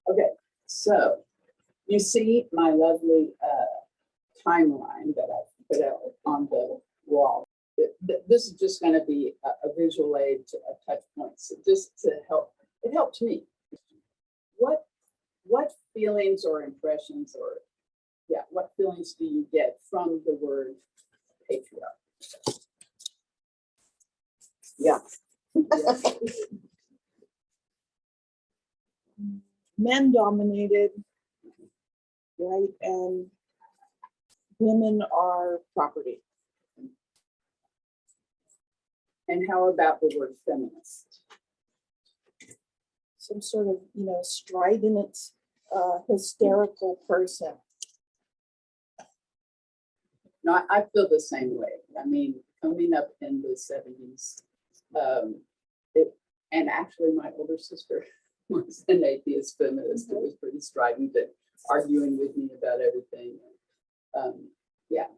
Okay, so you see my lovely timeline that I put out on the wall. This is just going to be a visual aid to touch points, just to help. It helped me. What feelings or impressions, or what feelings do you get from the word patriarchy? Yeah. Men dominated, right? And women are property. And how about the word feminist? Some sort of, strident, hysterical person. No, I feel the same way. I mean, coming up in the 70s, and actually my older sister was an atheist feminist. It was pretty strident and arguing with me about everything.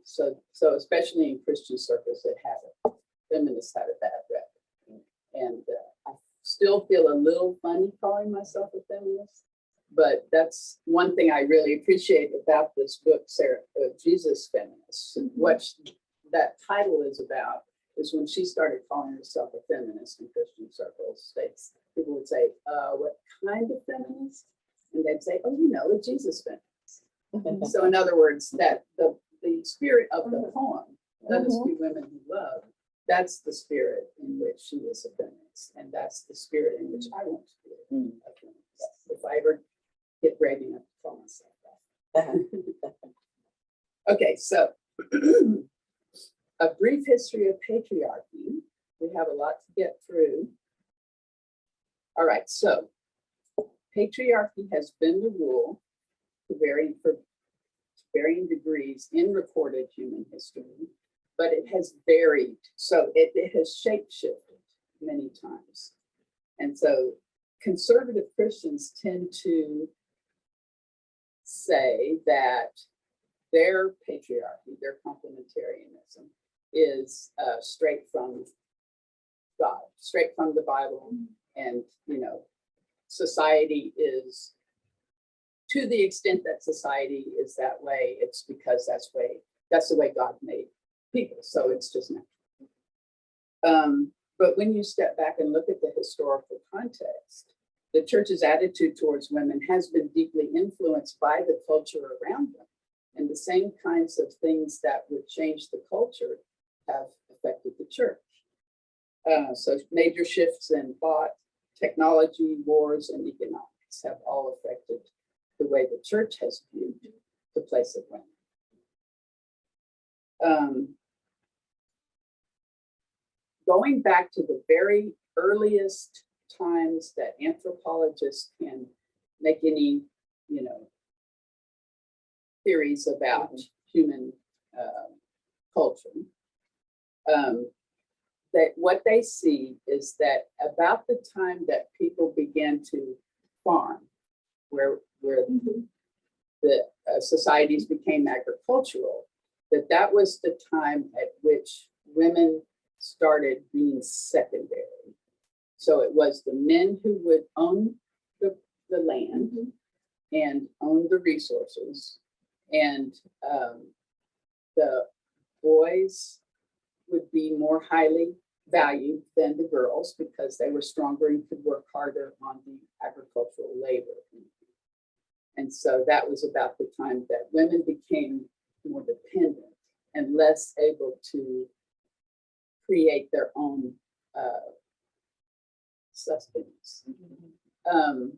So especially in Christian circles, feminists had a bad rep. And I still feel a little funny calling myself a feminist, but that's one thing I really appreciate about this book, Sarah, Jesus Feminist. What that title is about is when she started calling herself a feminist in Christian circles, people would say, what kind of feminist? And they'd say, oh, a Jesus feminist. So in other words, that the spirit of the poem, Let Us Be Women Who Love, that's the spirit in which she is a feminist. And that's the spirit in which I want to be a feminist. If I ever get brave enough to call myself that. Okay, so a brief history of patriarchy. We have a lot to get through. All right, so patriarchy has been the rule for varying degrees in recorded human history, but it has varied. So it has shape-shifted many times. And so conservative Christians tend to say that their patriarchy, their complementarianism, is straight from God, straight from the Bible. And, society is, to the extent that society is that way, it's because that's the way God made people. So it's just natural. But when you step back and look at the historical context, the church's attitude towards women has been deeply influenced by the culture around them. And the same kinds of things that would change the culture have affected the church. So major shifts in thought, technology, wars, and economics have all affected the way the church has viewed the place of women. Going back to the very earliest times that anthropologists can make any, theories about human culture, that what they see is that about the time that people began to farm, where the societies became agricultural, that was the time at which women started being secondary. So it was the men who would own the land and own the resources, and the boys would be more highly valued than the girls because they were stronger and could work harder on the agricultural labor. And so that was about the time that women became more dependent and less able to create their own sustenance. And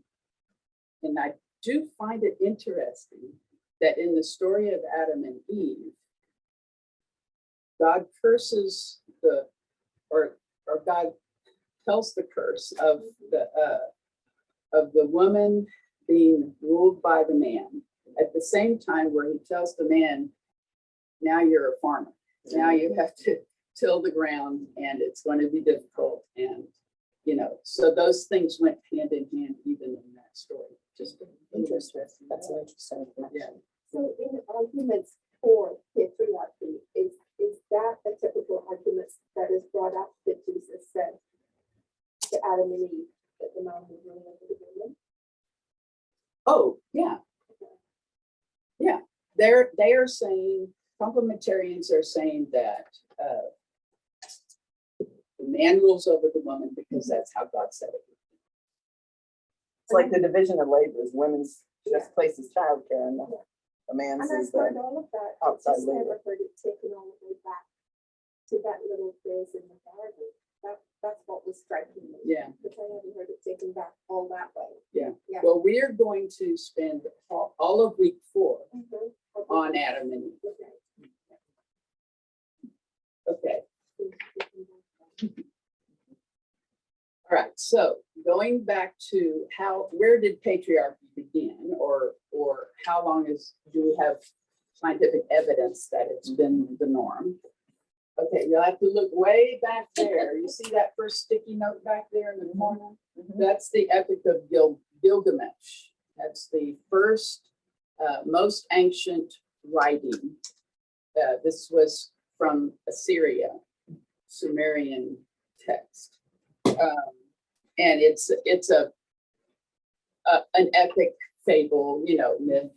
I do find it interesting that in the story of Adam and Eve, God curses or God tells the curse of the woman being ruled by the man, at the same time where he tells the man, now you're a farmer. Now you have to till the ground and it's going to be difficult. And, so those things went hand in hand even in that story. Just interesting. That's an interesting connection. Yeah. So in arguments for patriarchy, is that a typical argument that is brought up that Jesus said to Adam and Eve, that the man was ruling over the woman? Oh, yeah. Yeah, they are saying, complementarians are saying that the man rules over the woman because that's how God said it. It's like the division of labors, women's just places childcare and the man And sees I've heard the all of that. I outside just labor. never heard it taken all the way back to that little phrase in the garden. That's what was striking me. Yeah. Because I haven't heard it taken back all that way. Yeah. Yeah. Well, we are going to spend all of week 4 Mhm. on Adam and Eve. Okay. Okay. All right. So going back to where did patriarchy begin, or how long do we have scientific evidence that it's been the norm? Okay, you'll have to look way back there. You see that first sticky note back there in the corner? That's the Epic of Gilgamesh. That's the first, most ancient writing. This was from Assyria, Sumerian text. And it's an epic fable, myth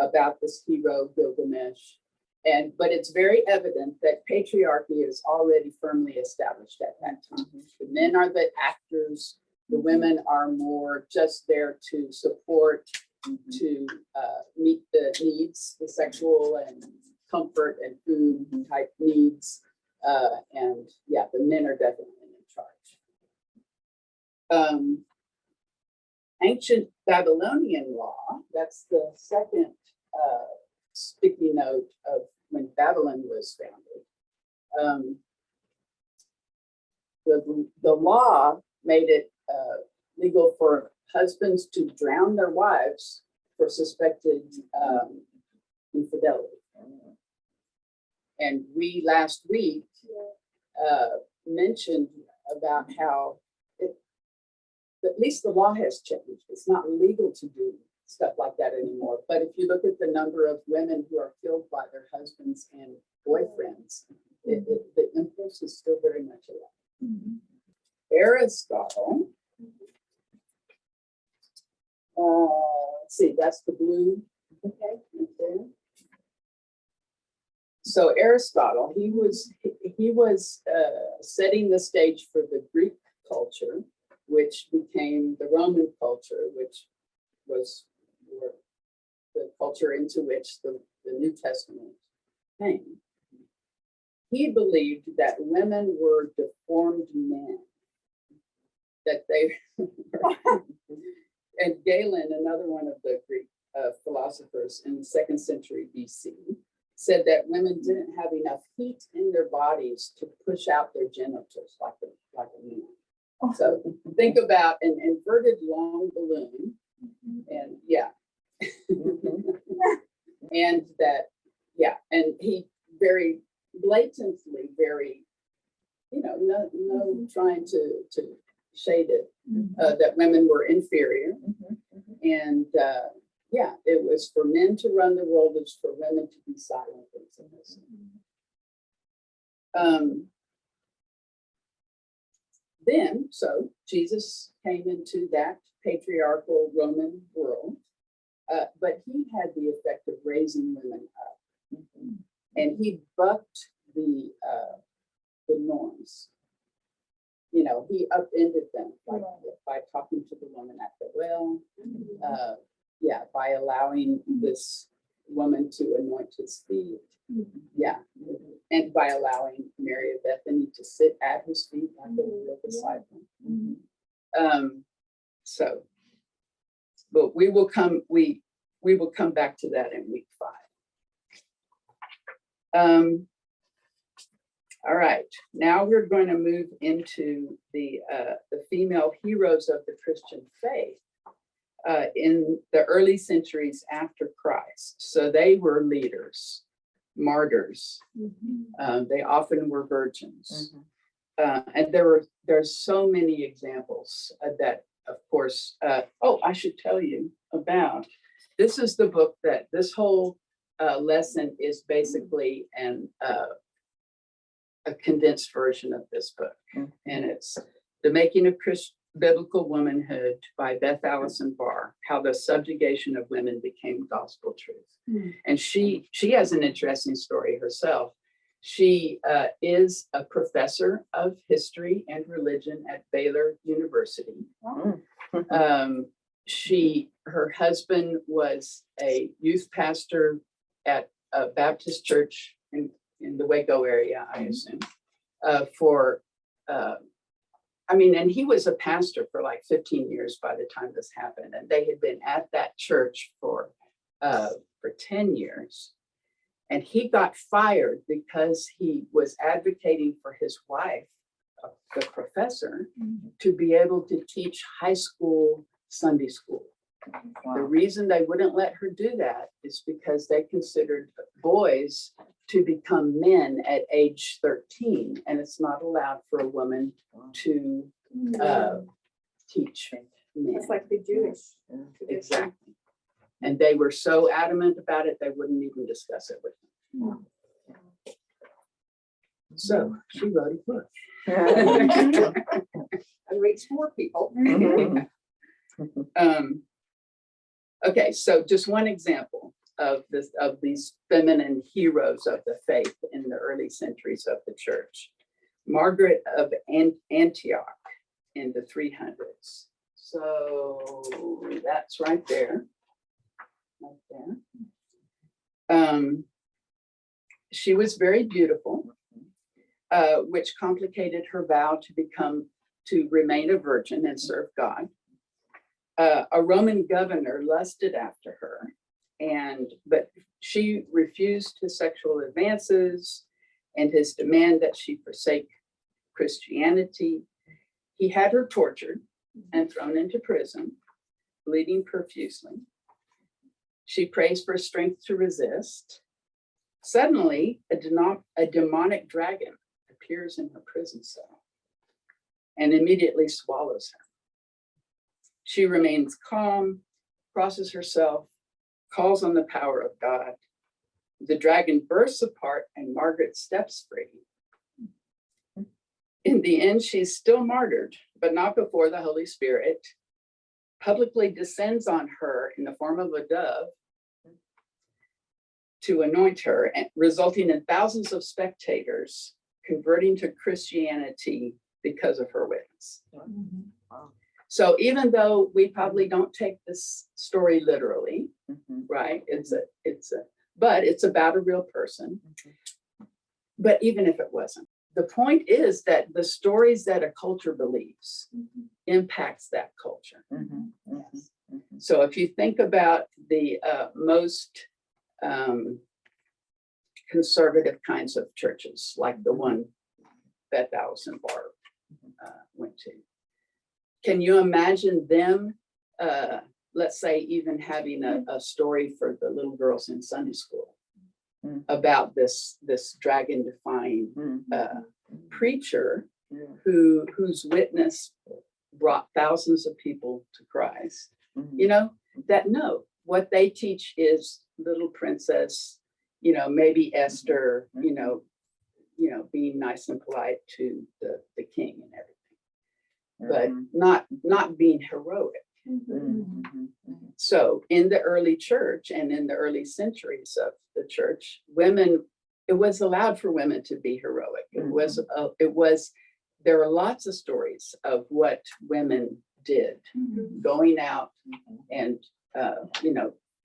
about this hero Gilgamesh. But it's very evident that patriarchy is already firmly established at that time. The men are the actors, the women are more just there to support, to meet the needs, the sexual and comfort and food type needs. And yeah, the men are definitely in charge. Ancient Babylonian law, that's the second sticky note of when Babylon was founded. The law made it legal for husbands to drown their wives for suspected infidelity. And we last week mentioned about how at least the law has changed. It's not legal to do stuff like that anymore. But if you look at the number of women who are killed by their husbands and boyfriends, the impulse is still very much alive. Aristotle, let's see, that's the blue, okay, right there. So Aristotle, he was setting the stage for the Greek culture, which became the Roman culture, which was the culture into which the New Testament came. He believed that women were deformed men, that they and Galen, another one of the Greek philosophers in the 2nd century BC, said that women didn't have enough heat in their bodies to push out their genitals like a man. So think about an inverted long balloon, and yeah. And that, yeah, and he very blatantly, very, no trying to shade it, that women were inferior. And yeah, it was for men to run the world, it's for women to be silent and submissive. Then, so Jesus came into that patriarchal Roman world, but he had the effect of raising women up, and he bucked the norms. He upended them by talking to the woman at the well, by allowing this woman to anoint his feet, and by allowing Mary of Bethany to sit at his feet like a real disciple. So, but we will come back to that in week 5. All right, now we're going to move into the female heroes of the Christian faith in the early centuries after Christ. So they were leaders, martyrs. They often were virgins. And there's so many examples that, of course, I should tell you about. This is the book that this whole lesson is basically a condensed version of this book. And it's The Making of Biblical Womanhood by Beth Allison Barr, How the Subjugation of Women Became Gospel Truth. And she has an interesting story herself. She is a professor of history and religion at Baylor University. Her husband was a youth pastor at a Baptist church in the Waco area, I assume, and he was a pastor for like 15 years by the time this happened. And they had been at that church for 10 years. And he got fired because he was advocating for his wife, the professor, to be able to teach high school Sunday school. The reason they wouldn't let her do that is because they considered boys to become men at age 13, and it's not allowed for a woman to teach men. It's like the Jewish. Exactly. And they were so adamant about it, they wouldn't even discuss it with them. So she wrote a book. And reach more people. Okay, so just one example of these feminine heroes of the faith in the early centuries of the church. Margaret of Antioch in the 300s. So that's right there. She was very beautiful, which complicated her vow to remain a virgin and serve God. A Roman governor lusted after her, but she refused his sexual advances and his demand that she forsake Christianity. He had her tortured and thrown into prison, bleeding profusely. She prays for strength to resist. Suddenly, a demonic dragon appears in her prison cell and immediately swallows her. She remains calm, crosses herself, calls on the power of God. The dragon bursts apart and Margaret steps free. In the end, she's still martyred, but not before the Holy Spirit publicly descends on her in the form of a dove to anoint her, resulting in thousands of spectators converting to Christianity because of her witness. So even though we probably don't take this story literally, right? But it's about a real person. But even if it wasn't, the point is that the stories that a culture believes impacts that culture. Yes. So if you think about the most conservative kinds of churches, like the one Beth Allison Barr went to, can you imagine them, let's say, even having a story for the little girls in Sunday school about this dragon-defying preacher whose witness brought thousands of people to Christ? You know, what they teach is little princess, maybe Esther, being nice and polite to the king and everything, but not being heroic. So in the early church and in the early centuries of the church, it was allowed for women to be heroic. There are lots of stories of what women did, going out and,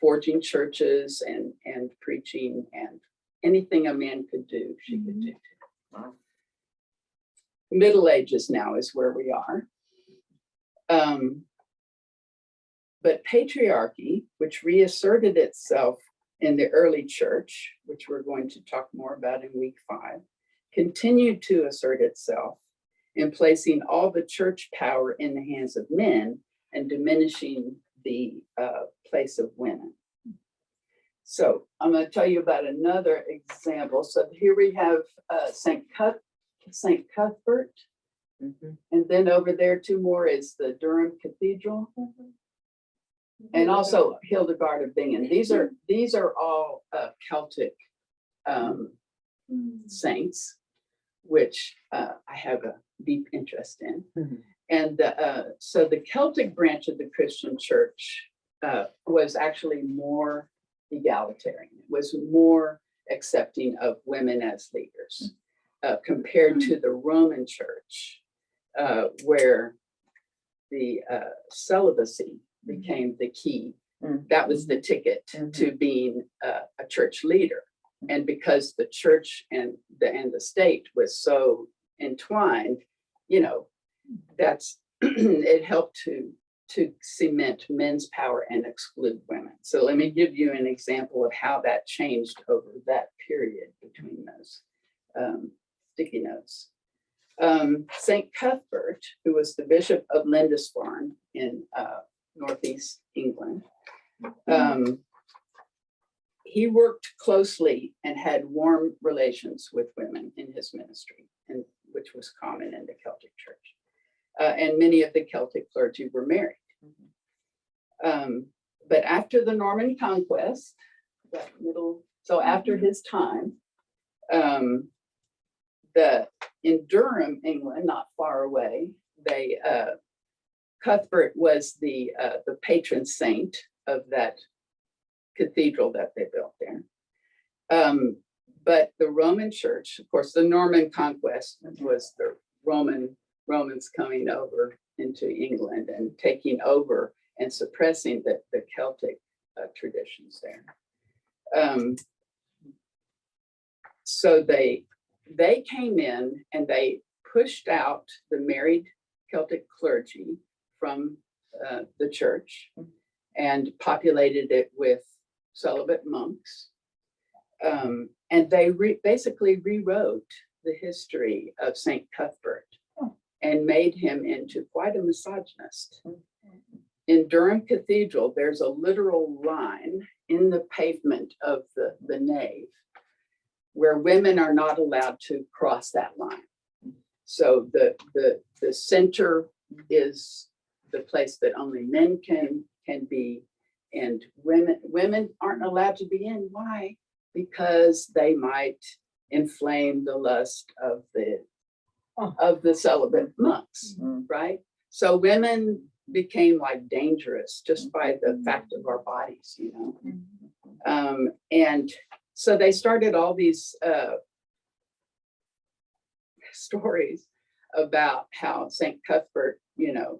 forging churches and preaching, and anything a man could do, she could do. Wow. Middle Ages now is where we are. But patriarchy, which reasserted itself in the early church, which we're going to talk more about in week 5, continued to assert itself in placing all the church power in the hands of men and diminishing the place of women. So I'm going to tell you about another example. So here we have St. Cuthbert, and then over there 2 more is the Durham Cathedral. And also Hildegard of Bingen. These are all Celtic saints, which I have a deep interest in. And so the Celtic branch of the Christian church was actually more egalitarian, was more accepting of women as leaders compared to the Roman church, where the celibacy became the key. That was the ticket to being a church leader. And because the church and the state was so entwined, you know, that's it helped to cement men's power and exclude women. So let me give you an example of how that changed over that period between those sticky notes. St. Cuthbert, who was the Bishop of Lindisfarne in Northeast England, he worked closely and had warm relations with women in his ministry, and which was common in the Celtic church. And many of the Celtic clergy were married. But after the Norman conquest, so after his time, in Durham, England, not far away, Cuthbert was the patron saint of that cathedral that they built there. But the Roman church, of course, the Norman conquest was the Romans coming over into England and taking over and suppressing the Celtic traditions there. So they came in and they pushed out the married Celtic clergy from the church and populated it with celibate monks. And they basically rewrote the history of St. Cuthbert and made him into quite a misogynist. In Durham Cathedral, there's a literal line in the pavement of the nave where women are not allowed to cross that line. So the center is the place that only men can be, and women aren't allowed to be in. Why? Because they might inflame the lust of the celibate monks, right? So women became like dangerous just by the fact of our bodies, you know. And so they started all these stories about how St. Cuthbert, you know,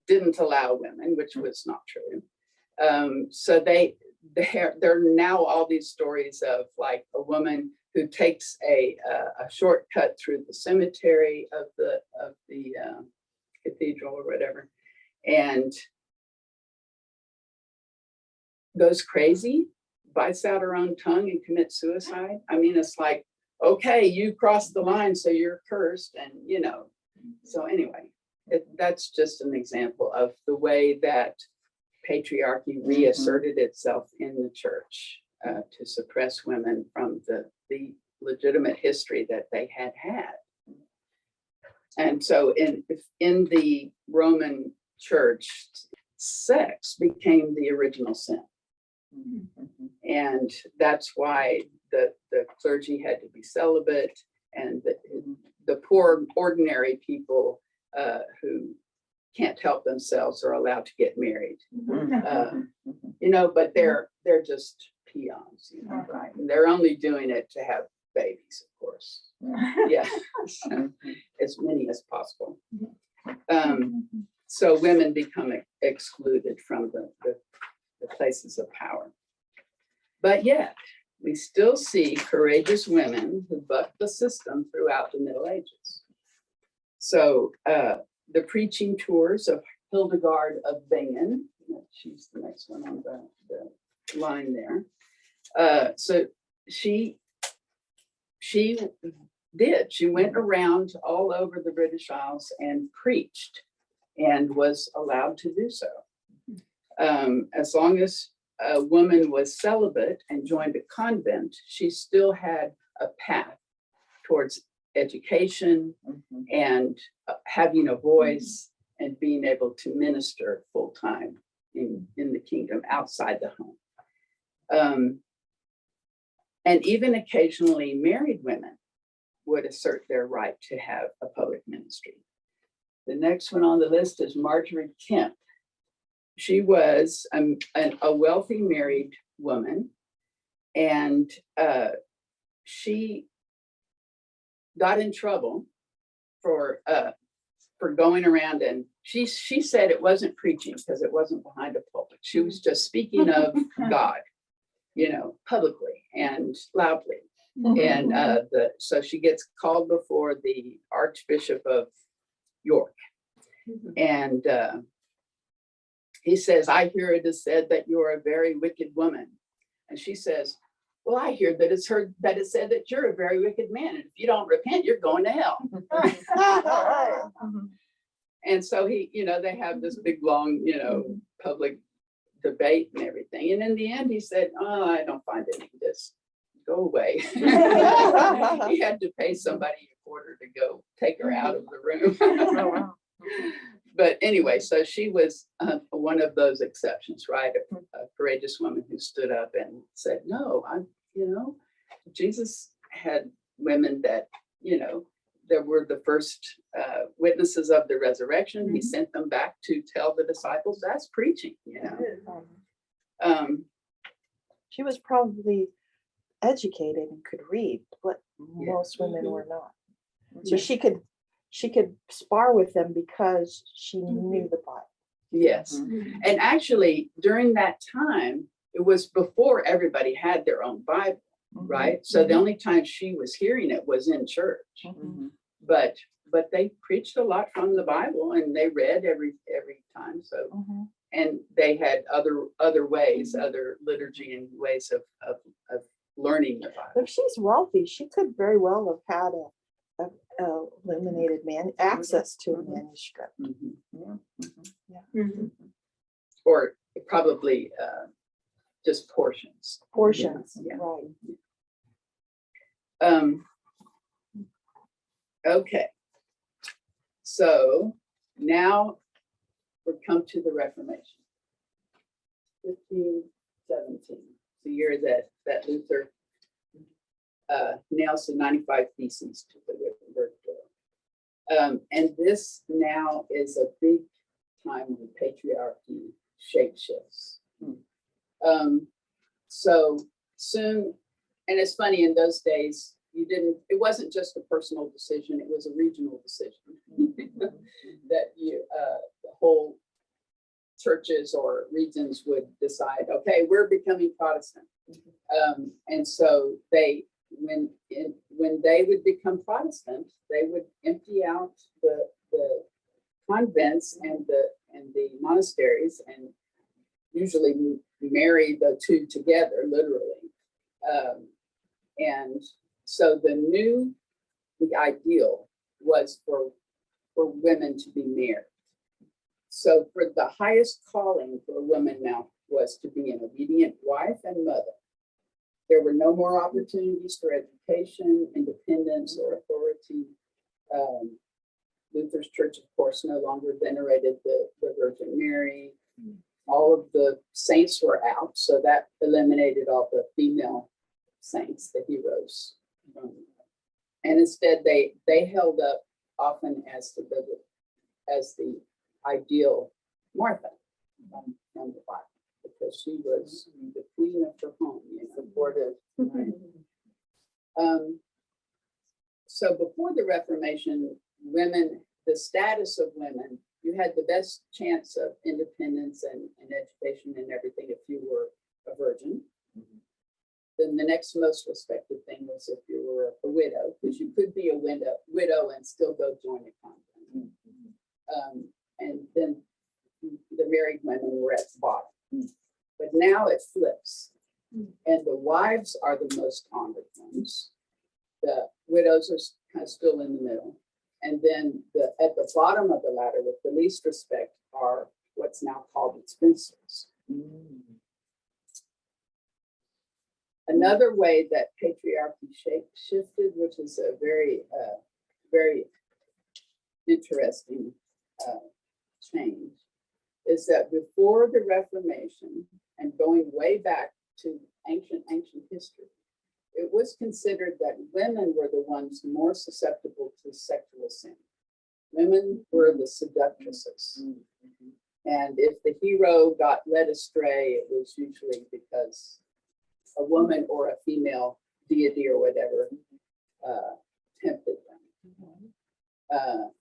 didn't allow women, which was not true. So there are now all these stories of like a woman who takes a shortcut through the cemetery of the cathedral or whatever, and goes crazy, bites out her own tongue and commits suicide. I mean, it's like, okay, you crossed the line, so you're cursed, and you know. So anyway, that's just an example of the way that patriarchy reasserted itself in the church to suppress women from the legitimate history that they had. And so in the Roman church, sex became the original sin. And that's why the clergy had to be celibate, and the poor, ordinary people who can't help themselves are allowed to get married. You know, but they're just peons, you know, right? And they're only doing it to have babies, of course. Yeah, as many as possible. So women become excluded from the places of power. But yet, we still see courageous women who buck the system throughout the Middle Ages. So the preaching tours of Hildegard of Bingen, she's the next one on the line there. So she went around all over the British Isles and preached, and was allowed to do so. As long as a woman was celibate and joined a convent, she still had a path towards education and having a voice and being able to minister full time in the kingdom outside the home. And even occasionally married women would assert their right to have a public ministry. The next one on the list is Marjorie Kemp. She was a wealthy married woman, and she got in trouble for going around, and she said it wasn't preaching because it wasn't behind a pulpit. She was just speaking of God, publicly and loudly. And so she gets called before the Archbishop of York, and he says, "I hear it is said that you are a very wicked woman." And she says, "Well, I hear that it's said that you're a very wicked man, and if you don't repent, you're going to hell." And so they have this big, long, public debate and everything. And in the end, he said, "Oh, I don't find any of this. Go away." He had to pay somebody a quarter to go take her out of the room. Oh, wow. But anyway, so she was one of those exceptions, right? A courageous woman who stood up and said, "No, Jesus had women that, that were the first witnesses of the resurrection. He sent them back to tell the disciples. That's preaching, She was probably educated and could read, but most women were not. So she could spar with them because she knew the Bible. Yes. And actually, during that time, it was before everybody had their own Bible, right? So the only time she was hearing it was in church. But they preached a lot from the Bible, and they read every time. So and they had other ways, other liturgy and ways of learning the Bible. If she's wealthy, she could very well have had a illuminated access to a manuscript. Or probably just portions. Portions, Yeah. right. Okay. So now we've come to the Reformation. 1517, the year that Luther nails the 95 Theses to the Wittenberg door. And this now is a big time when patriarchy shapeshifts. So soon, and it's funny, in those days, it wasn't just a personal decision, it was a regional decision that the whole churches or regions would decide, okay, we're becoming Protestant. And so when they would become Protestant, they would empty out the convents and the monasteries, and usually marry the two together, literally. And so the ideal was for women to be married. So for the highest calling for a woman now was to be an obedient wife and mother. There were no more opportunities for education, independence, or authority. Luther's church, of course, no longer venerated the Virgin Mary. All of the saints were out, so that eliminated all the female saints, the heroes. And instead, they held up often as the ideal Martha from the Bible, because she was the queen of her home, supportive. Right? So before the Reformation, the status of women, you had the best chance of independence and education and everything if you were a virgin. Then the next most respected thing was if you were a widow, because you could be a widow and still go join a convent. And then the married women were at the bottom. But now it flips. And the wives are the most honored ones. The widows are kind of still in the middle. And then at the bottom of the ladder with the least respect are what's now called the spinsters. Another way that patriarchy shifted, which is a very, very interesting change, is that before the Reformation, and going way back to ancient history, it was considered that women were the ones more susceptible to sexual sin. Women were the seductresses. And if the hero got led astray, it was usually because a woman or a female deity or whatever tempted them.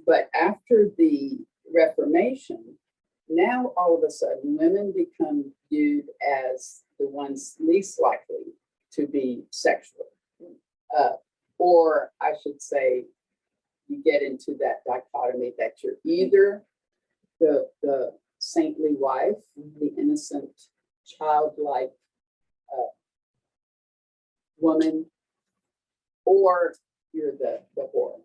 But after the Reformation, now all of a sudden women become viewed as the ones least likely to be sexual. Or I should say, you get into that dichotomy that you're either the saintly wife, the innocent, childlike woman, or you're the whore.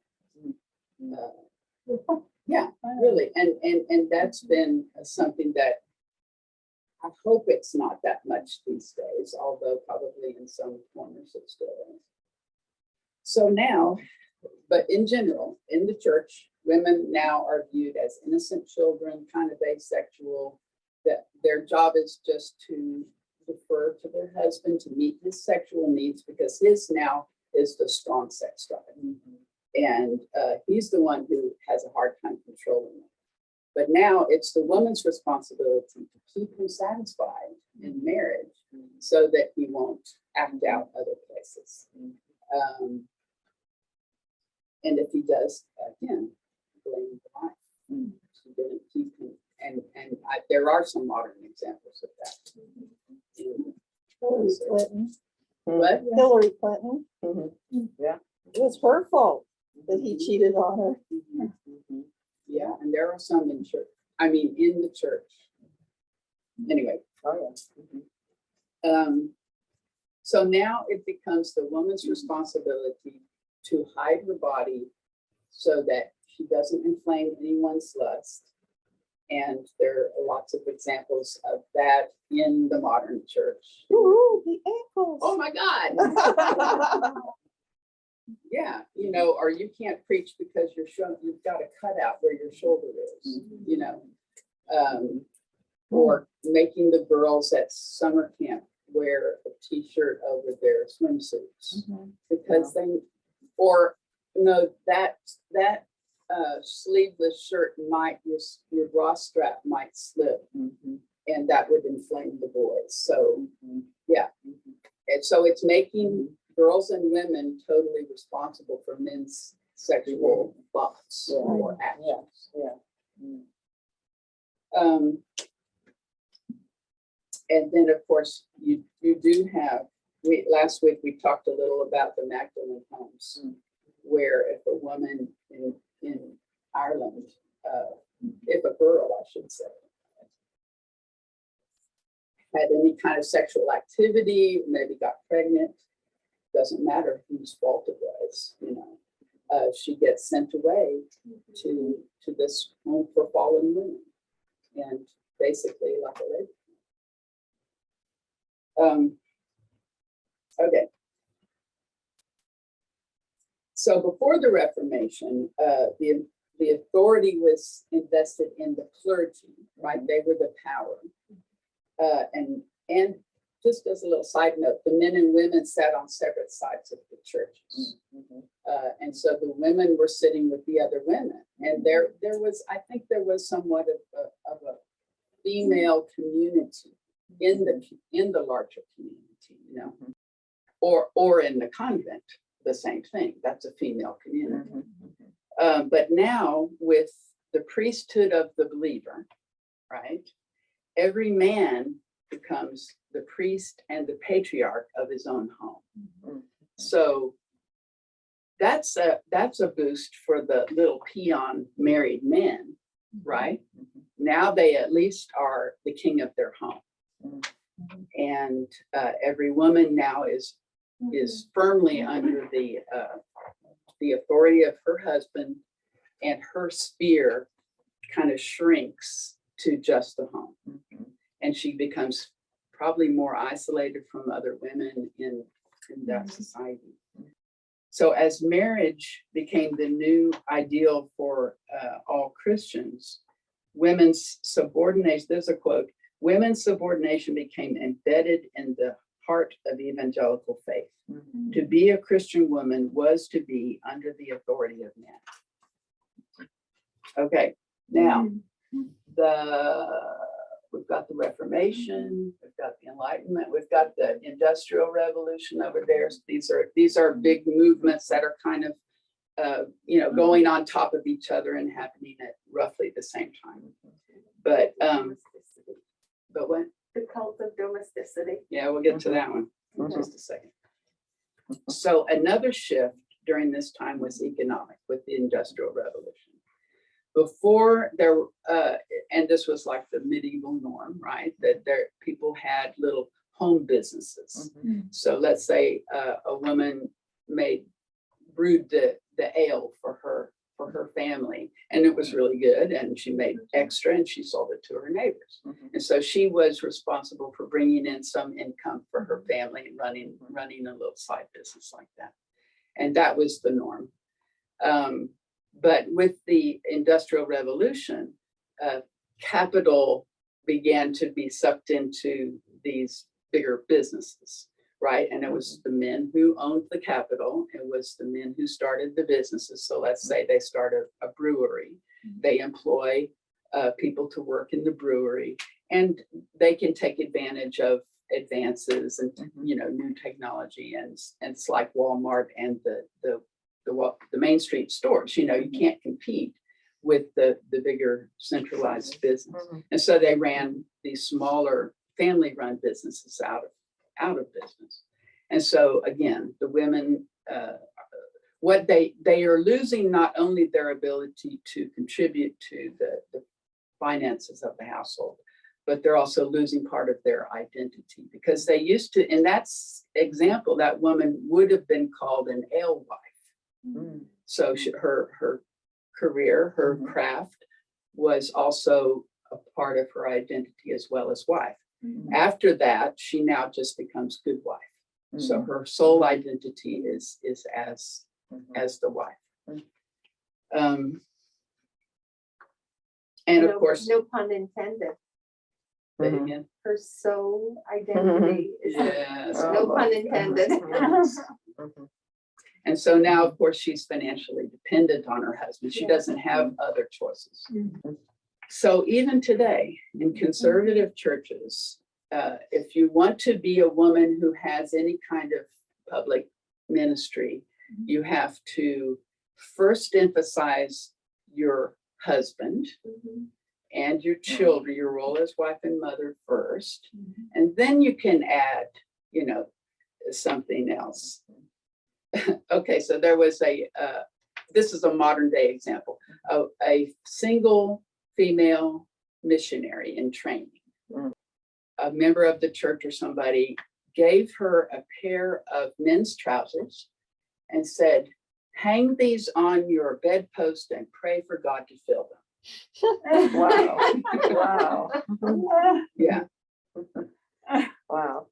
Yeah, really, and that's been something that I hope it's not that much these days, although probably in some corners it still is. So now, but in general, in the church, women now are viewed as innocent children, kind of asexual, that their job is just to defer to their husband to meet his sexual needs because his now is the strong sex drive. And he's the one who has a hard time controlling it. But now it's the woman's responsibility to keep him satisfied in marriage so that he won't act out other places. And if he does, again, blame the wife. She didn't keep him. And there are some modern examples of that. Hillary Clinton. But Hillary Clinton. Yeah. It was her fault that he cheated on her. yeah, and there are some in church. I mean, in the church. Anyway. Oh, yeah. So now it becomes the woman's responsibility to hide her body so that she doesn't inflame anyone's lust. And there are lots of examples of that in the modern church. Ooh, the ankles. Oh my God. Yeah, you know, or you can't preach because you've got a cutout where your shoulder is, you know. Or making the girls at summer camp wear a t-shirt over their swimsuits because that sleeveless shirt might, your bra strap might slip and that would inflame the boys. So yeah, and so it's making girls and women totally responsible for men's sexual thoughts or actions. And then, of course, you do have, last week we talked a little about the Magdalene homes, where if a woman in Ireland, if a girl, I should say, had any kind of sexual activity, maybe got pregnant, doesn't matter whose fault it was, you know, she gets sent away to this home for fallen women, and basically like a lady. Okay. So before the Reformation, the authority was invested in the clergy, right? They were the power. And just as a little side note, the men and women sat on separate sides of the churches. And so the women were sitting with the other women. And there was, I think there was somewhat of a female community in the larger community, you know, or in the convent, the same thing. That's a female community. But now with the priesthood of the believer, right? Every man becomes the priest and the patriarch of his own home. So that's a boost for the little peon married men, right? Now they at least are the king of their home. And every woman now is firmly under the authority of her husband, and her sphere kind of shrinks to just the home. And she becomes probably more isolated from other women in that society. So as marriage became the new ideal for all Christians, women's subordination, there's a quote, women's subordination became embedded in the part of evangelical faith. Mhm. To be a Christian woman was to be under the authority of men. Okay, now we've got the Reformation, we've got the Enlightenment, we've got the Industrial Revolution over there. These are big movements that are kind of going on top of each other and happening at roughly the same time. But what? The cult of domesticity. Yeah, we'll get to that one in Mhm. just a second. So another shift during this time was economic with the Industrial Revolution. Before there, and this was like the medieval norm, right? That people had little home businesses. Mhm. So let's say a woman brewed the ale for her family, and it was really good, and she made extra and she sold it to her neighbors. Mhm. And so she was responsible for bringing in some income for her family and running a little side business like that. And that was the norm. But with the Industrial Revolution, capital began to be sucked into these bigger businesses, right? And it was the men who owned the capital. It was the men who started the businesses. So let's say they start a brewery. They employ people to work in the brewery, and they can take advantage of advances and new technology, and it's like Walmart and the Main Street stores. You can't compete with the bigger centralized business. Mhm. And so they ran these smaller family-run businesses out of business. And so again, the women, what they are losing not only their ability to contribute to the finances of the household, but they're also losing part of their identity, because they used to, in that example, that woman would have been called an alewife. Mhm. So her career, her Mhm. craft was also a part of her identity as well as wife. Mhm. After that, she now just becomes good wife. So Mhm. her sole identity is as the wife. Mhm. And of No- course, No pun intended. say Mhm. again. Her sole identity is, Yes. Oh, no my pun intended. Yes. Mhm. And so now, of course, she's financially dependent on her husband. She Yeah. doesn't have other choices. Mhm. So even today, in conservative churches, if you want to be a woman who has any kind of public ministry, you have to first emphasize your husband Mhm. and your children, your role as wife and mother first, and then you can add, something else. Okay, so there was this is a modern day example of a single female missionary in training. Mm. A member of the church or somebody gave her a pair of men's trousers and said, hang these on your bedpost and pray for God to fill them. Wow. Wow. Yeah. Wow.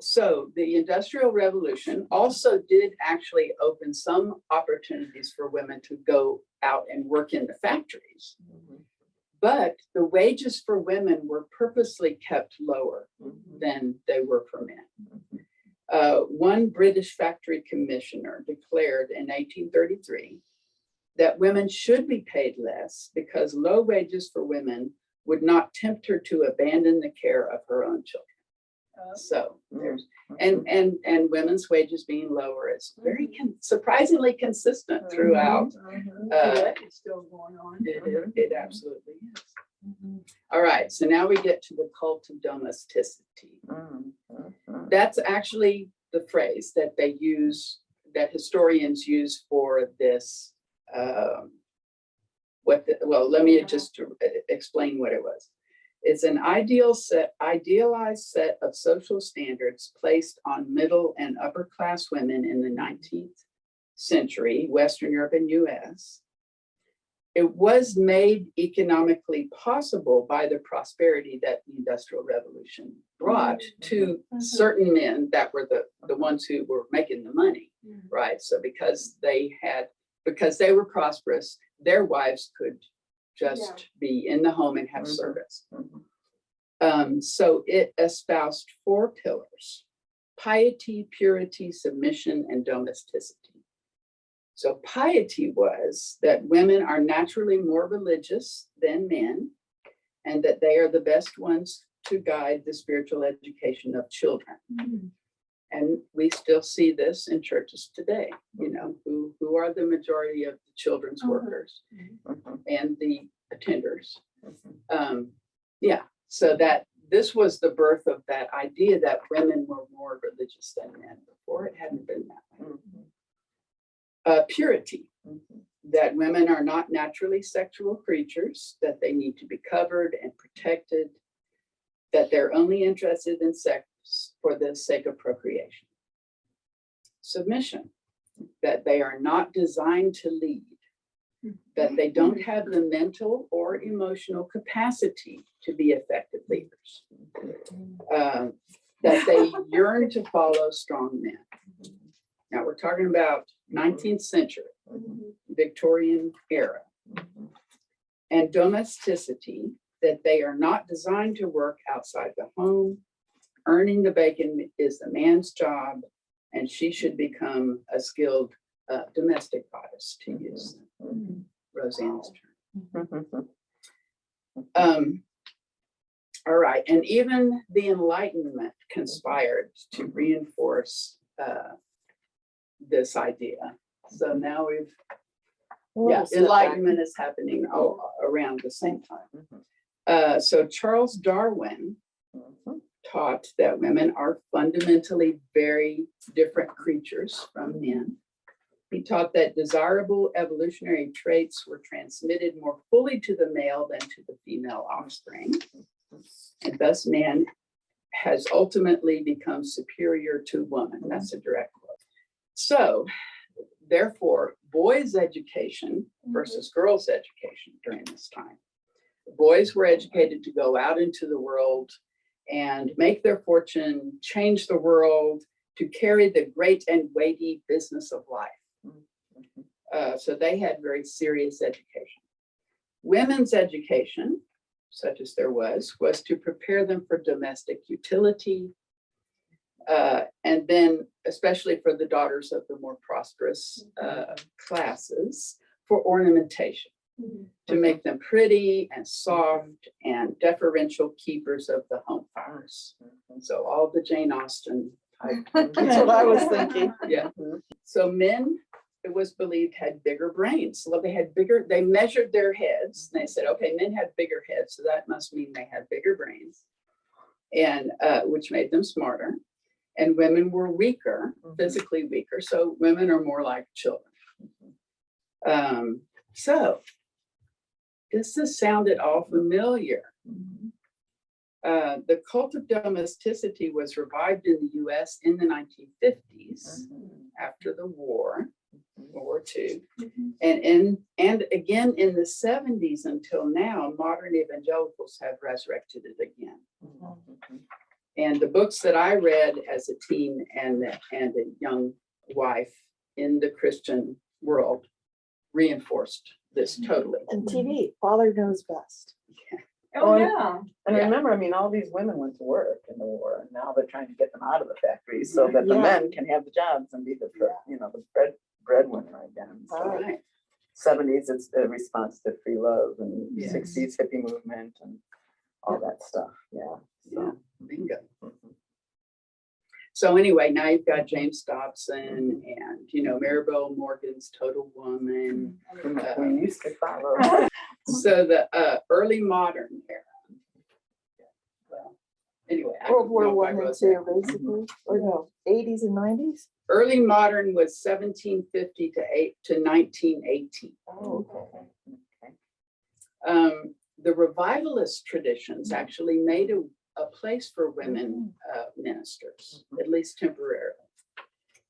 So the Industrial Revolution also did actually open some opportunities for women to go out and work in the factories, but the wages for women were purposely kept lower than they were for men. One British factory commissioner declared in 1833 that women should be paid less because low wages for women would not tempt her to abandon the care of her own children. So there's and women's wages being lower is very surprisingly consistent throughout. It's still going on. It absolutely is. All right, so now we get to the cult of domesticity. That's actually the phrase that they use, that historians use for this. Let me just explain what it was. It's an idealized set of social standards placed on middle and upper class women in the 19th century, Western Europe and US. It was made economically possible by the prosperity that the Industrial Revolution brought to certain men that were the ones who were making the money, right? So because they were prosperous, their wives could just be in the home and have service. So it espoused 4 pillars: piety, purity, submission, and domesticity. So piety was that women are naturally more religious than men, and that they are the best ones to guide the spiritual education of children. And we still see this in churches today, you know, who are the majority of the children's workers and the attenders. Yeah, so that this was the birth of that idea that women were more religious than men. Before it hadn't been that way. Purity, that women are not naturally sexual creatures, that they need to be covered and protected, that they're only interested in sex for the sake of procreation. Submission, that they are not designed to lead, that they don't have the mental or emotional capacity to be effective leaders, that they yearn to follow strong men. Now we're talking about 19th century, Victorian era. And domesticity, that they are not designed to work outside the home. Earning the bacon is the man's job, and she should become a skilled domestic goddess, to use Roseanne's term. All right, and even the Enlightenment conspired to reinforce this idea. So now Enlightenment is happening all around the same time. So Charles Darwin taught that women are fundamentally very different creatures from men. He taught that desirable evolutionary traits were transmitted more fully to the male than to the female offspring. And thus man has ultimately become superior to woman. That's a direct quote. So therefore, boys' education versus girls' education during this time. Boys were educated to go out into the world and make their fortune, change the world, to carry the great and weighty business of life. So they had very serious education. Women's education, such as there was to prepare them for domestic utility, and then especially for the daughters of the more prosperous classes, for ornamentation, to make them pretty and soft and deferential keepers of the home fires. So all the Jane Austen type. That's what I was thinking. Yeah. So men, it was believed, had bigger brains. So they measured their heads and they said, okay, men have bigger heads, so that must mean they have bigger brains, and which made them smarter. And women were weaker, physically weaker. So women are more like children. So does this sound at all familiar? The cult of domesticity was revived in the US in the 1950s after the war, World War II. And again in the 70s until now, modern evangelicals have resurrected it again. And the books that I read as a teen and a young wife in the Christian world reinforced this totally. And TV, Father Knows Best. Oh, yeah. And Yeah. remember, I mean, all these women went to work in the war, and now they're trying to get them out of the factories so that the Yeah. men can have the jobs and be the, the breadwinner again. So All right. 70s, it's a response to free love, and Yes. 60s hippie movement and all that stuff. Yeah. Yeah, bingo. So anyway, now you've got James Dobson and, Maribel Morgan's Total Woman. We used to follow. So the early modern era. Well, anyway. I World don't War know if I I and wrote II, that. basically, or no, 80s and 90s? Early modern was 1750 to 1918. Oh, Okay. The revivalist traditions actually made a place for women ministers, at least temporarily.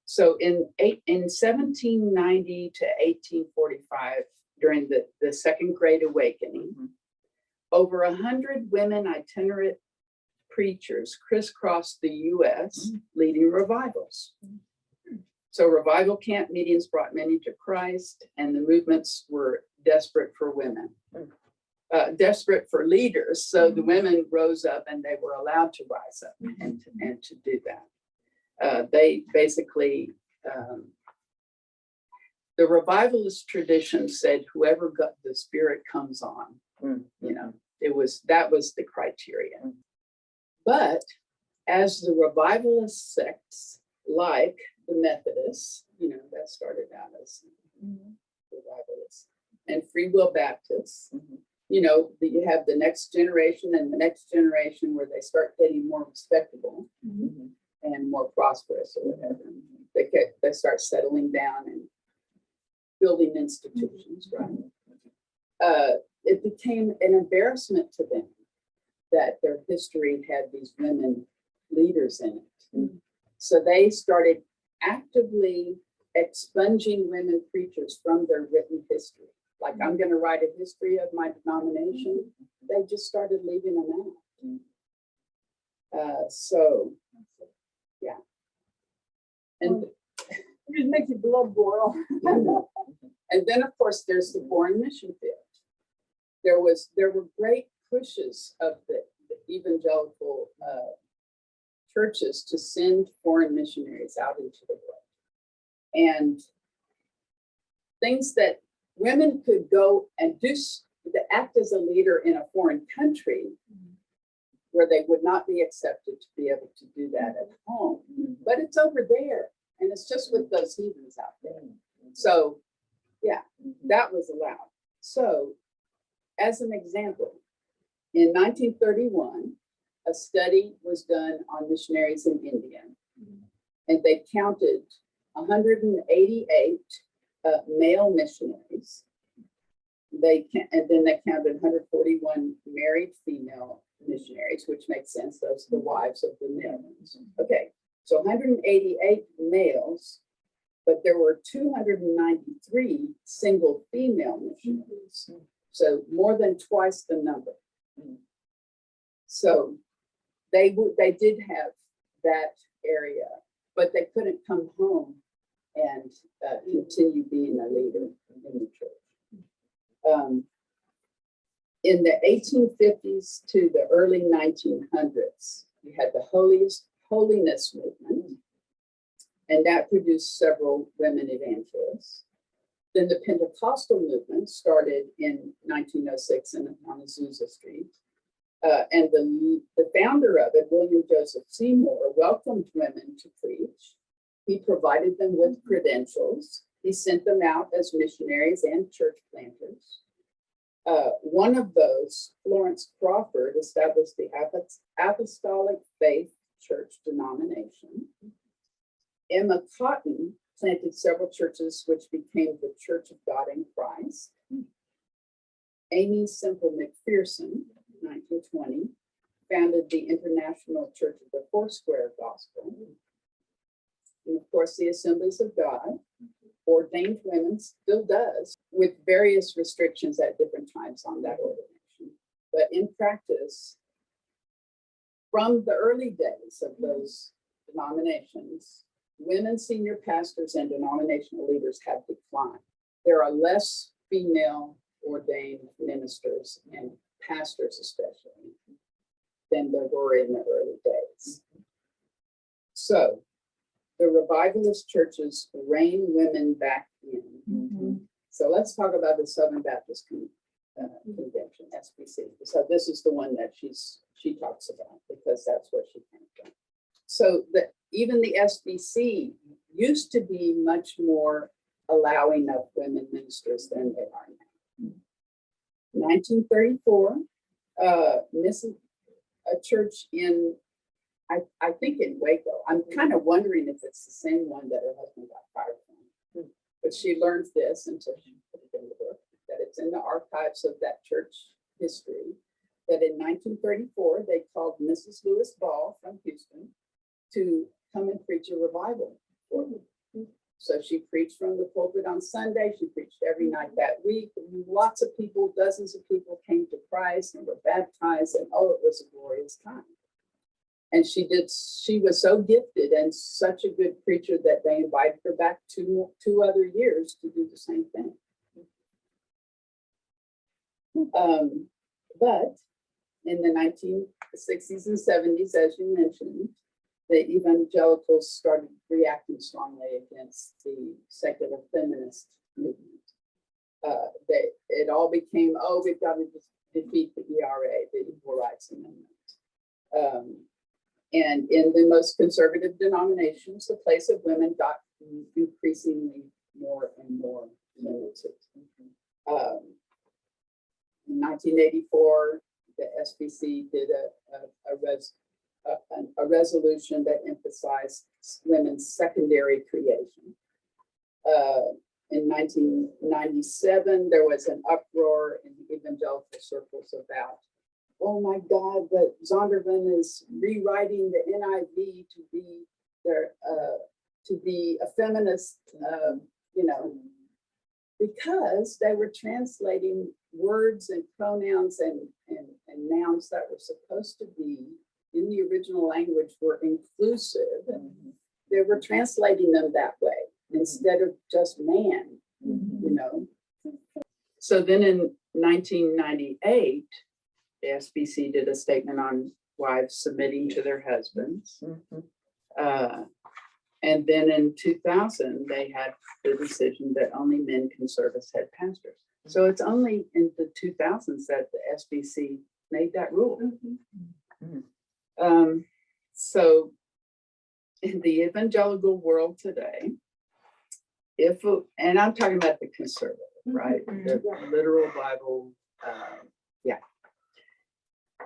So in 1790 to 1845, during the Second Great Awakening, over 100 women itinerant preachers crisscrossed the US leading revivals. So revival camp meetings brought many to Christ, and the movements were desperate for women. desperate for leaders. So the women rose up and they were allowed to rise up and to do that. They basically, the revivalist tradition said whoever got the Spirit comes on, you know, that was the criteria. But as the revivalist sects, like the Methodists, you know, that started out as revivalists, and Free Will Baptists, you know, you have the next generation and the next generation where they start getting more respectable and more prosperous or whatever. They start settling down and building institutions, right? It became an embarrassment to them that their history had these women leaders in it. So they started actively expunging women preachers from their written history. Like, I'm going to write a history of my denomination. They just started leaving them out. So, yeah. And It just makes your blood boil. and then, of course, there's the foreign mission field. There were great pushes of the evangelical churches to send foreign missionaries out into the world. And things that women could go and do, to act as a leader in a foreign country where they would not be accepted to be able to do that at home. But it's over there, and it's just with those heathens out there. So, yeah, that was allowed. So, as an example, in 1931, a study was done on missionaries in India, and they counted 188 male missionaries. And then they counted 141 married female missionaries, which makes sense. Those are the wives of the male ones. Okay, so 188 males, but there were 293 single female missionaries. So more than twice the number. So they did have that area, but they couldn't come home and continue being a leader in the church. In the 1850s to the early 1900s, you had the holiness movement, and that produced several women evangelists. Then the Pentecostal movement started in 1906 on Azusa Street. And the founder of it, William Joseph Seymour, welcomed women to preach. He provided them with credentials. He sent them out as missionaries and church planters. One of those, Florence Crawford, established the Apostolic Faith Church denomination. Emma Cotton planted several churches, which became the Church of God in Christ. Amy Semple McPherson, 1920, founded the International Church of the Foursquare Gospel. And of course, the Assemblies of God ordained women, still does, with various restrictions at different times on that ordination. But in practice, from the early days of those denominations, women senior pastors and denominational leaders have declined. There are less female ordained ministers and pastors especially than there were in the early days. So the revivalist churches rein women back in. So let's talk about the Southern Baptist Convention, SBC. So this is the one that she talks about because that's where she came from. So even the SBC used to be much more allowing of women ministers than they are now. 1934, a church in, I think in Waco. I'm kind of wondering if it's the same one that her husband got fired from. But she learned this until she put it in the book, that it's in the archives of that church history, that in 1934, they called Mrs. Lewis Ball from Houston to come and preach a revival for them. So she preached from the pulpit on Sunday. She preached every night that week. Lots of people, dozens of people came to Christ and were baptized, and oh, it was a glorious time. And she was so gifted and such a good preacher that they invited her back two other years to do the same thing. But in the 1960s and 70s, as you mentioned, the evangelicals started reacting strongly against the secular feminist movement. It all became, oh, we've got to defeat the ERA, the Equal Rights Amendment. And in the most conservative denominations, the place of women got increasingly more and more limited. In 1984, the SBC did a resolution that emphasized women's secondary creation. In 1997, there was an uproar in the evangelical circles about, oh my God, that Zondervan is rewriting the NIV to be a feminist, because they were translating words and pronouns and nouns that were supposed to be in the original language were inclusive, and they were translating them that way instead of just man, So then in 1998, the SBC did a statement on wives submitting to their husbands. And then in 2000, they had the decision that only men can serve as head pastors. So it's only in the 2000s that the SBC made that rule. So in the evangelical world today, and I'm talking about the conservative, right? The literal Bible,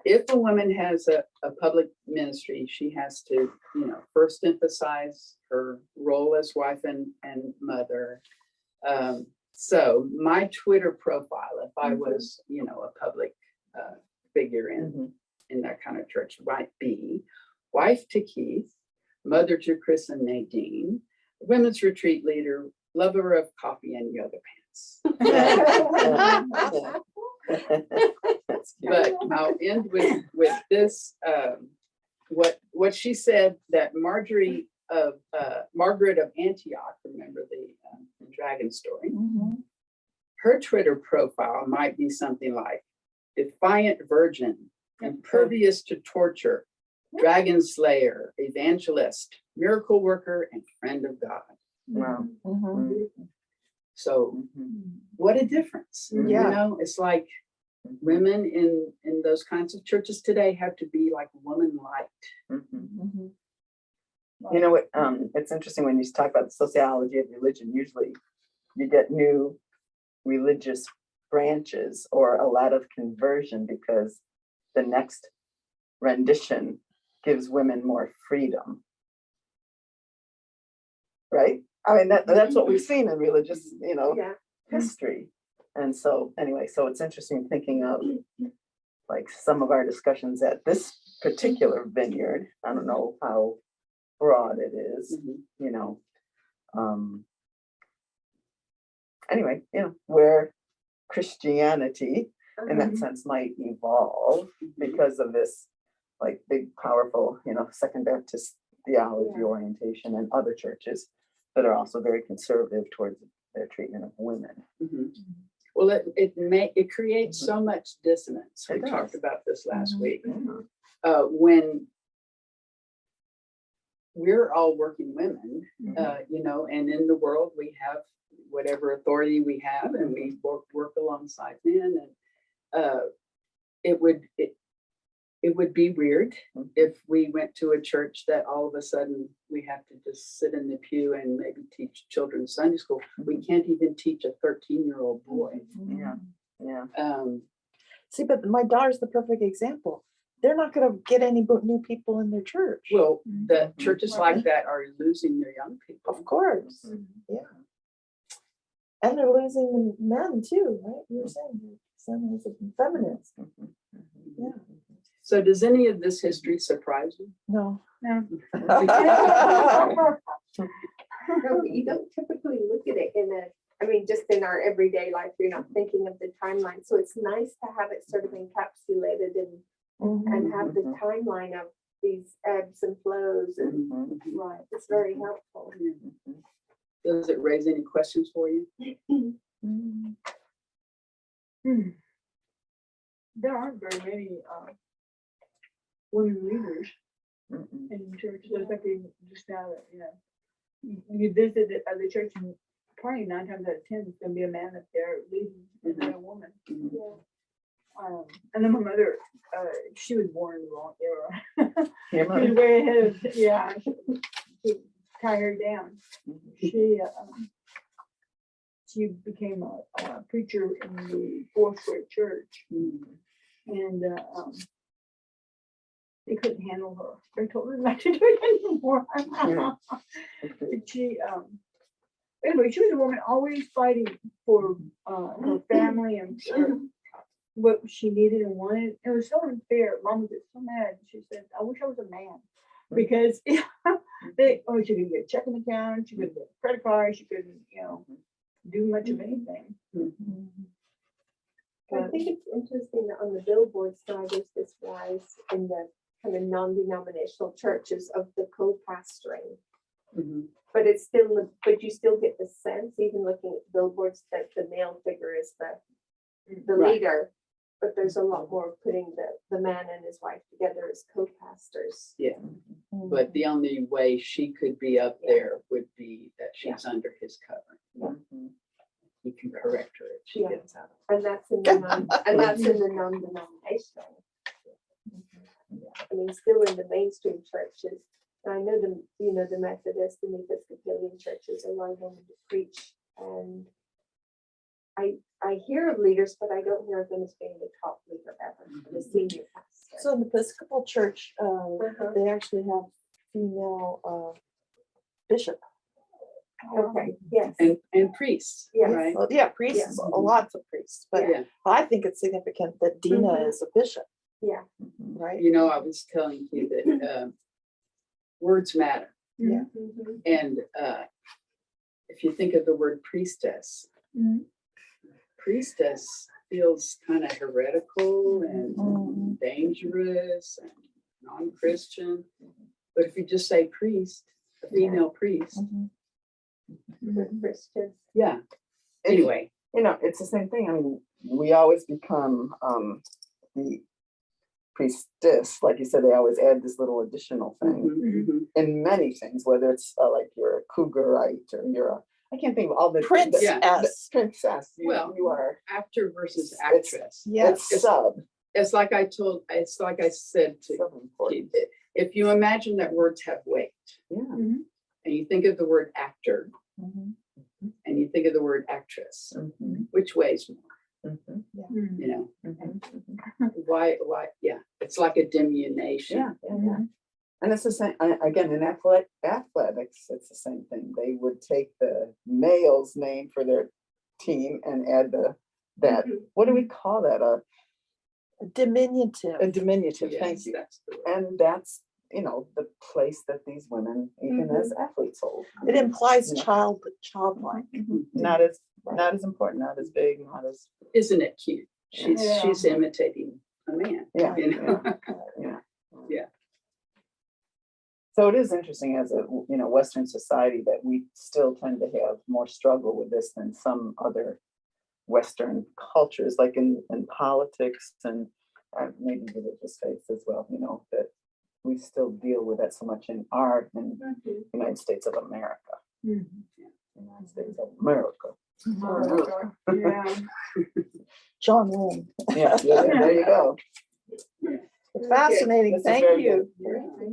if a woman has a public ministry, she has to, first emphasize her role as wife and mother. So my Twitter profile, if I was, a public figure in that kind of church, might be wife to Keith, mother to Chris and Nadine, women's retreat leader, lover of coffee and yoga pants. But I'll end with this. What she said, that Margaret of Antioch, remember the dragon story? Her Twitter profile might be something like defiant virgin, impervious to torture, dragon slayer, evangelist, miracle worker, and friend of God. Wow. So what a difference. It's like women in those kinds of churches today have to be like woman-like. You know what? It's interesting when you talk about the sociology of religion. Usually, you get new religious branches or a lot of conversion because the next rendition gives women more freedom, right? I mean, that's what we've seen in religious, history. And so anyway, so it's interesting thinking of like some of our discussions at this particular vineyard. I don't know how broad it is, anyway, where Christianity in that sense might evolve because of this like big, powerful, Second Baptist theology orientation, and other churches that are also very conservative towards their treatment of women. Well, it creates so much dissonance. We It does. talked about this last week. When we're all working women, and in the world we have whatever authority we have, and we work alongside men, and it would be weird if we went to a church that all of a sudden we have to just sit in the pew and maybe teach children Sunday school. We can't even teach a 13-year-old boy. See, but my daughter's the perfect example. They're not going to get any new people in their church. Well, the churches like that are losing their young people. Of course. Yeah. And they're losing the men too, right? You were saying some is a feminist. Yeah. So does any of this history surprise you? No. No, you don't typically look at it just in our everyday life, you're not thinking of the timeline. So it's nice to have it sort of encapsulated and have the timeline of these ebbs and flows. And right, it's very helpful. Does it raise any questions for you? there aren't very many women leaders Mm-mm. in churches. It's like they just now that, you visit the church and probably 9 times out of 10, it's gonna be a man that they're leading and not a woman. And then my mother, she was born in the wrong era. Your She was mother? way ahead of, she tie her down. She became a preacher in the fourth grade church, and they couldn't handle her. They told her not to do it anymore. She, anyway, she was a woman always fighting for her family and what she needed and wanted. It was so unfair. Mom was so mad. She said, "I wish I was a man." Because she couldn't get a checking account, she couldn't get a credit card, she couldn't, do much of anything. I think it's interesting that on the billboards now there's this rise in the kind of non-denominational churches of the co-pastoring. But it's still, but you still get the sense, even looking at billboards, that the male figure is the Right. leader. But there's a lot more putting the man and his wife together as co-pastors. Yeah, but the only way she could be up there would be that she's under his cover. He can correct her if she Yeah. gets out. And that's in the non-denominational. I mean, still in the mainstream churches. And I know the Methodist and the Episcopalian churches are allowing women to preach. And I hear of leaders, but I don't hear of them as being the top leader ever, the senior pastor. So in the Episcopal Church, Uh-huh. they actually have female bishop. Okay, yes. And priests, Yes. right? Well, yeah, priests, lots of priests, but Yeah, I think it's significant that Dina Mhm. is a bishop, Yeah. right? I was telling you that words matter. Yeah. Mhm. And if you think of the word priestess, priestess feels kind of heretical and dangerous and non-Christian. But if you just say priest, a female priest, Good Christians. yeah. Anyway, It's the same thing. I mean, we always become the priestess, like you said, they always add this little additional thing in many things, whether it's like you're a cougarite or I can't think of all the Princess. the princess. Well, you are. actor versus It's- actress. Yes. It's sub. It's like I said to Sub important. Keith, if you imagine that words have weight, Yeah. and you think of the word actor, Mhm. and you think of the word actress, which weighs more? Why, yeah, it's like a diminution. Yeah. And it's the same, again, in athletics, it's the same thing. They would take the male's name for their team and add that, what do we call that? A Diminutive. diminutive, Yes, thank you. that's the word. And that's, the place that these women, even as athletes, hold. It implies Yeah. childlike. Not as important, not as big, not as, Isn't it cute? Yeah. She's imitating a man. yeah, You know? yeah. Yeah. So it is interesting as a, Western society that we still tend to have more struggle with this than some other Western cultures, like in politics and maybe religious faiths as well, that we still deal with that so much in United States of America. United States of America. Yeah. John Wayne. Yeah, there you go. Fascinating. This is Thank very you. good. Yeah.